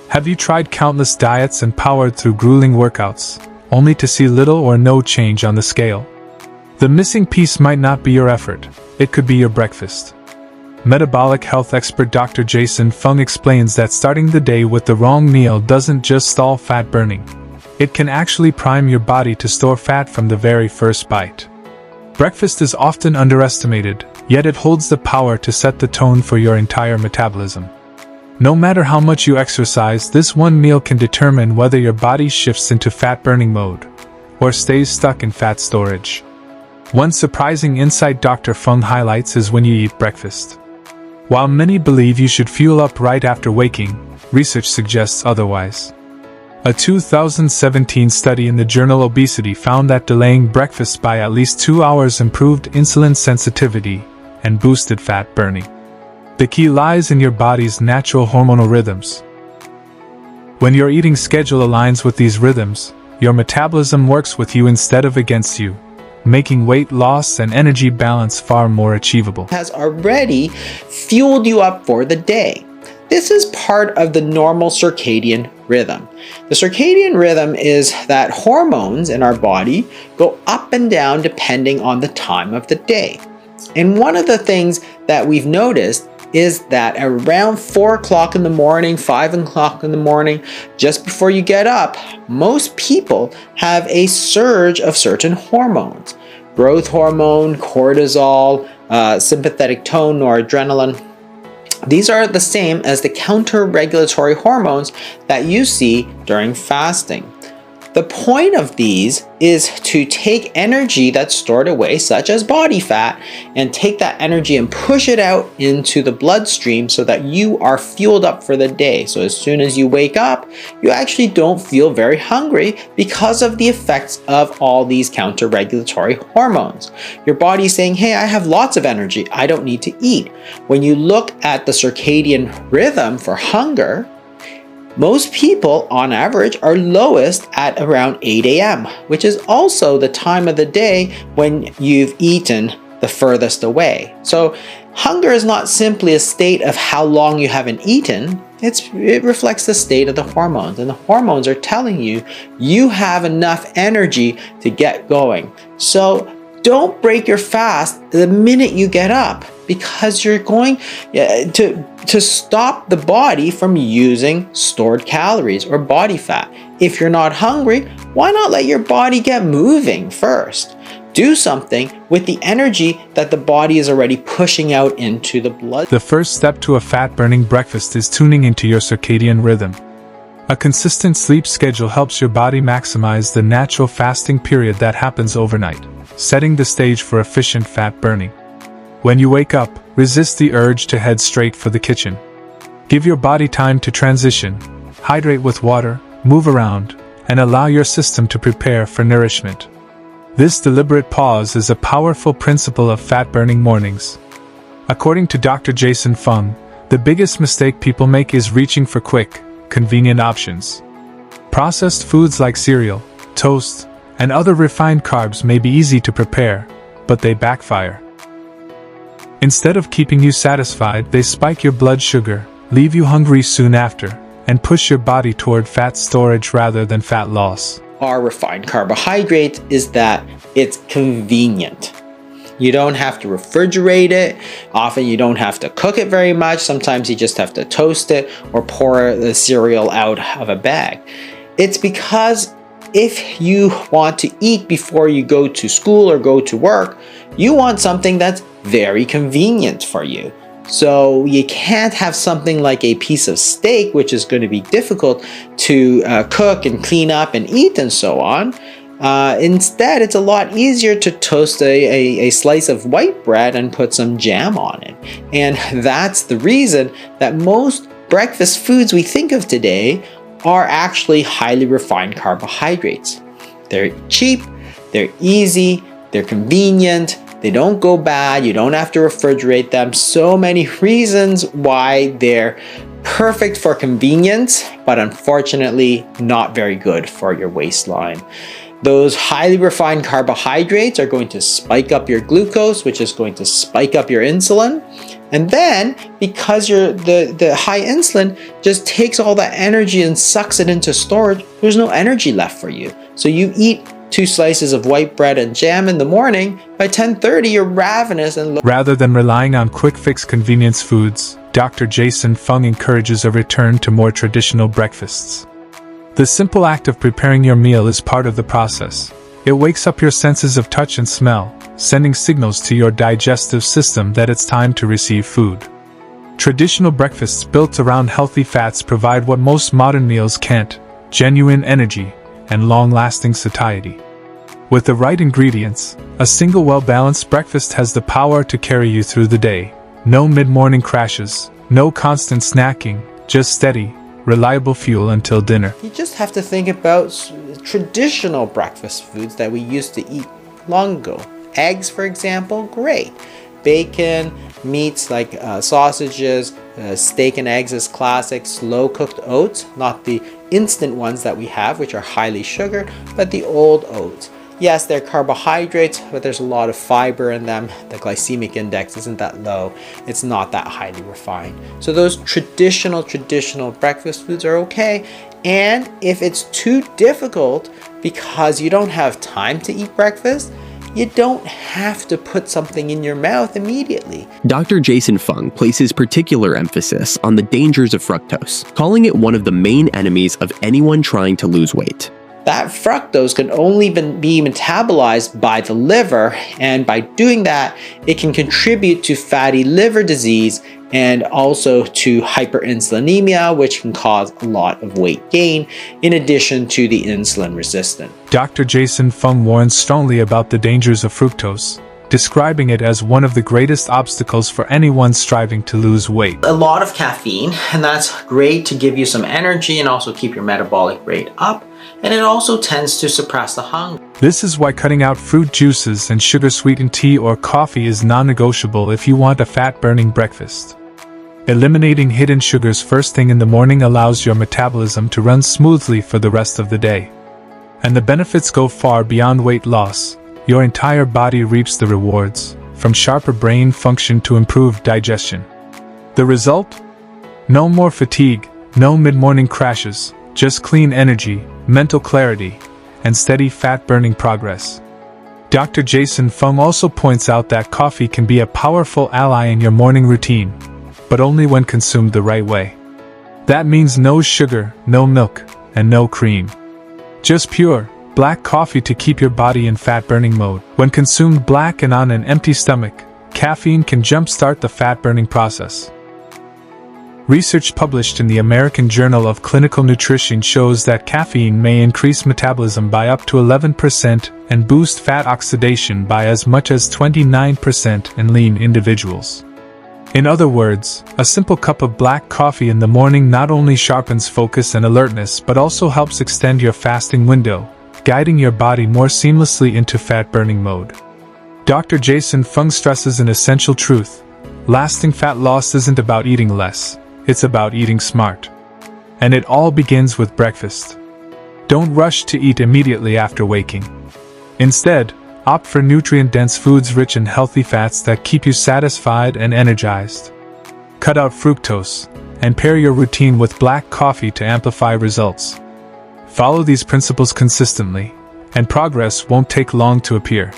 Have you tried countless diets and powered through grueling workouts, only to see little or no change on the scale? The missing piece might not be your effort, it could be your breakfast. Metabolic health expert Dr. Jason Fung explains that starting the day with the wrong meal doesn't just stall fat burning. It can actually prime your body to store fat from the very first bite. Breakfast is often underestimated, yet it holds the power to set the tone for your entire metabolism. No matter how much you exercise, this one meal can determine whether your body shifts into fat-burning mode or stays stuck in fat storage. One surprising insight Dr. Fung highlights is when you eat breakfast. While many believe you should fuel up right after waking, research suggests otherwise. A 2017 study in the journal Obesity found that delaying breakfast by at least 2 hours improved insulin sensitivity and boosted fat burning. The key lies in your body's natural hormonal rhythms. When your eating schedule aligns with these rhythms, your metabolism works with you instead of against you, making weight loss and energy balance far more achievable. Has already fueled you up for the day. This is part of the normal circadian rhythm. The circadian rhythm is that hormones in our body go up and down depending on the time of the day. And one of the things that we've noticed is that around 4 o'clock in the morning, 5 o'clock in the morning, just before you get up, most people have a surge of certain hormones. Growth hormone, cortisol, sympathetic tone, noradrenaline. These are the same as the counter-regulatory hormones that you see during fasting. The point of these is to take energy that's stored away, such as body fat, and take that energy and push it out into the bloodstream so that you are fueled up for the day. So as soon as you wake up, you actually don't feel very hungry because of the effects of all these counter-regulatory hormones. Your body's saying, hey, I have lots of energy, I don't need to eat. When you look at the circadian rhythm for hunger, most people, on average, are lowest at around 8 a.m., which is also the time of the day when you've eaten the furthest away. So hunger is not simply a state of how long you haven't eaten, it reflects the state of the hormones. And the hormones are telling you, you have enough energy to get going. So don't break your fast the minute you get up, because you're going to stop the body from using stored calories or body fat. If you're not hungry, why not let your body get moving first? Do something with the energy that the body is already pushing out into the blood. The first step to a fat-burning breakfast is tuning into your circadian rhythm. A consistent sleep schedule helps your body maximize the natural fasting period that happens overnight, setting the stage for efficient fat burning. When you wake up, resist the urge to head straight for the kitchen. Give your body time to transition, hydrate with water, move around, and allow your system to prepare for nourishment. This deliberate pause is a powerful principle of fat-burning mornings. According to Dr. Jason Fung, the biggest mistake people make is reaching for quick, convenient options. Processed foods like cereal, toast, and other refined carbs may be easy to prepare, but they backfire. Instead of keeping you satisfied, they spike your blood sugar, leave you hungry soon after, and push your body toward fat storage rather than fat loss. Our refined carbohydrate is that it's convenient. You don't have to refrigerate it. Often you don't have to cook it very much. Sometimes you just have to toast it or pour the cereal out of a bag. It's because if you want to eat before you go to school or go to work, you want something that's very convenient for you. So you can't have something like a piece of steak, which is going to be difficult to cook and clean up and eat and so on. Instead, it's a lot easier to toast a slice of white bread and put some jam on it. And that's the reason that most breakfast foods we think of today are actually highly refined carbohydrates. They're cheap, they're easy, they're convenient, they don't go bad, you don't have to refrigerate them. So many reasons why they're perfect for convenience, but unfortunately not very good for your waistline. Those highly refined carbohydrates are going to spike up your glucose, which is going to spike up your insulin. And then, because the high insulin just takes all that energy and sucks it into storage, there's no energy left for you. So you eat 2 slices of white bread and jam in the morning, by 10:30 you're ravenous and Rather than relying on quick-fix convenience foods, Dr. Jason Fung encourages a return to more traditional breakfasts. The simple act of preparing your meal is part of the process. It wakes up your senses of touch and smell, sending signals to your digestive system that it's time to receive food. Traditional breakfasts built around healthy fats provide what most modern meals can't: genuine energy and long-lasting satiety. With the right ingredients, a single well-balanced breakfast has the power to carry you through the day. No mid-morning crashes, no constant snacking, just steady, reliable fuel until dinner. You just have to think about traditional breakfast foods that we used to eat long ago. Eggs, for example, great. Bacon, meats like sausages, steak and eggs is classic. Slow-cooked oats, not the instant ones that we have, which are highly sugared, but the old oats. Yes, they're carbohydrates, but there's a lot of fiber in them. The glycemic index isn't that low. It's not that highly refined. So those traditional breakfast foods are okay. And if it's too difficult because you don't have time to eat breakfast, you don't have to put something in your mouth immediately. Dr. Jason Fung places particular emphasis on the dangers of fructose, calling it one of the main enemies of anyone trying to lose weight. That fructose can only be metabolized by the liver, and by doing that, it can contribute to fatty liver disease and also to hyperinsulinemia, which can cause a lot of weight gain, in addition to the insulin resistant. Dr. Jason Fung warns strongly about the dangers of fructose, describing it as one of the greatest obstacles for anyone striving to lose weight. A lot of caffeine, and that's great to give you some energy and also keep your metabolic rate up, and it also tends to suppress the hunger. This is why cutting out fruit juices and sugar-sweetened tea or coffee is non-negotiable if you want a fat-burning breakfast. Eliminating hidden sugars first thing in the morning allows your metabolism to run smoothly for the rest of the day. And the benefits go far beyond weight loss. Your entire body reaps the rewards, from sharper brain function to improved digestion. The result? No more fatigue, no mid-morning crashes, just clean energy, mental clarity, and steady fat-burning progress. Dr. Jason Fung also points out that coffee can be a powerful ally in your morning routine, but only when consumed the right way. That means no sugar, no milk, and no cream. Just pure, black coffee to keep your body in fat-burning mode. When consumed black and on an empty stomach, caffeine can jumpstart the fat-burning process. Research published in the American Journal of Clinical Nutrition shows that caffeine may increase metabolism by up to 11% and boost fat oxidation by as much as 29% in lean individuals. In other words, a simple cup of black coffee in the morning not only sharpens focus and alertness but also helps extend your fasting window, guiding your body more seamlessly into fat-burning mode. Dr. Jason Fung stresses an essential truth: lasting fat loss isn't about eating less. It's about eating smart. And it all begins with breakfast. Don't rush to eat immediately after waking. Instead, opt for nutrient-dense foods rich in healthy fats that keep you satisfied and energized. Cut out fructose, and pair your routine with black coffee to amplify results. Follow these principles consistently, and progress won't take long to appear.